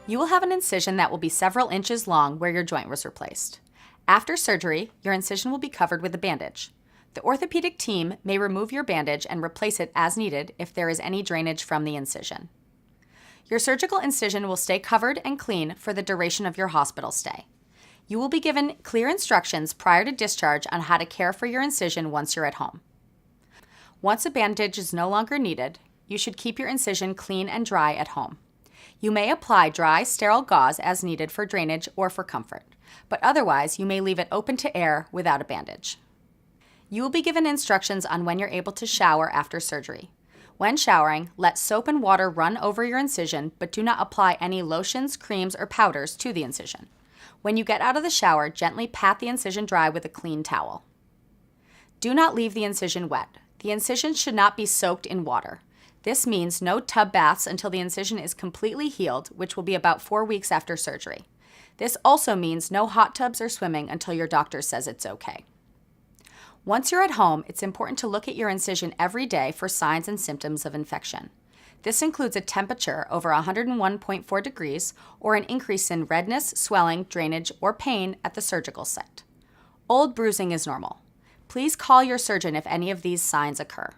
You will have an incision that will be several inches long where your joint was replaced. After surgery, your incision will be covered with a bandage. The orthopedic team may remove your bandage and replace it as needed if there is any drainage from the incision. Your surgical incision will stay covered and clean for the duration of your hospital stay. You will be given clear instructions prior to discharge on how to care for your incision once you're at home. Once a bandage is no longer needed, you should keep your incision clean and dry at home. You may apply dry, sterile gauze as needed for drainage or for comfort, but otherwise you may leave it open to air without a bandage. You will be given instructions on when you're able to shower after surgery. When showering, let soap and water run over your incision, but do not apply any lotions, creams, or powders to the incision. When you get out of the shower, gently pat the incision dry with a clean towel. Do not leave the incision wet. The incision should not be soaked in water. This means no tub baths until the incision is completely healed, which will be about 4 weeks after surgery. This also means no hot tubs or swimming until your doctor says it's okay. Once you're at home, it's important to look at your incision every day for signs and symptoms of infection. This includes a temperature over 101.4 degrees or an increase in redness, swelling, drainage, or pain at the surgical site. Old bruising is normal. Please call your surgeon if any of these signs occur.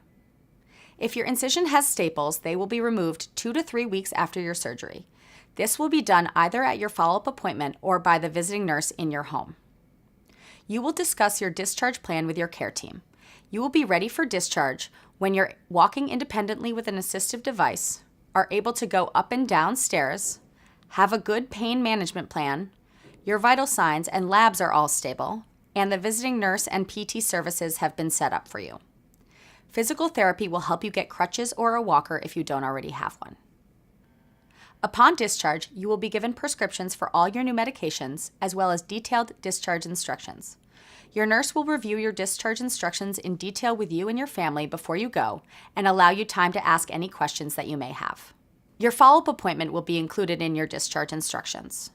If your incision has staples, they will be removed 2 to 3 weeks after your surgery. This will be done either at your follow-up appointment or by the visiting nurse in your home. You will discuss your discharge plan with your care team. You will be ready for discharge when you're walking independently with an assistive device, are able to go up and down stairs, have a good pain management plan, your vital signs and labs are all stable, and the visiting nurse and PT services have been set up for you. Physical therapy will help you get crutches or a walker if you don't already have one. Upon discharge, you will be given prescriptions for all your new medications, as well as detailed discharge instructions. Your nurse will review your discharge instructions in detail with you and your family before you go and allow you time to ask any questions that you may have. Your follow-up appointment will be included in your discharge instructions.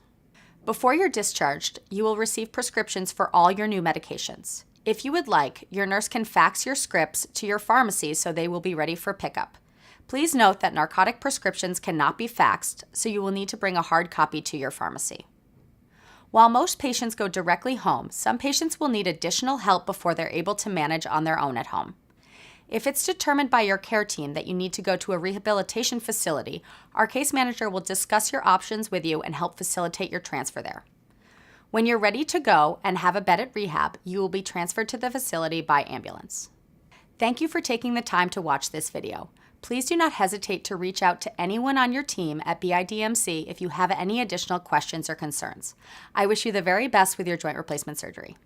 Before you're discharged, you will receive prescriptions for all your new medications. If you would like, your nurse can fax your scripts to your pharmacy so they will be ready for pickup. Please note that narcotic prescriptions cannot be faxed, so you will need to bring a hard copy to your pharmacy. While most patients go directly home, some patients will need additional help before they're able to manage on their own at home. If it's determined by your care team that you need to go to a rehabilitation facility, our case manager will discuss your options with you and help facilitate your transfer there. When you're ready to go and have a bed at rehab, you will be transferred to the facility by ambulance. Thank you for taking the time to watch this video. Please do not hesitate to reach out to anyone on your team at BIDMC if you have any additional questions or concerns. I wish you the very best with your joint replacement surgery.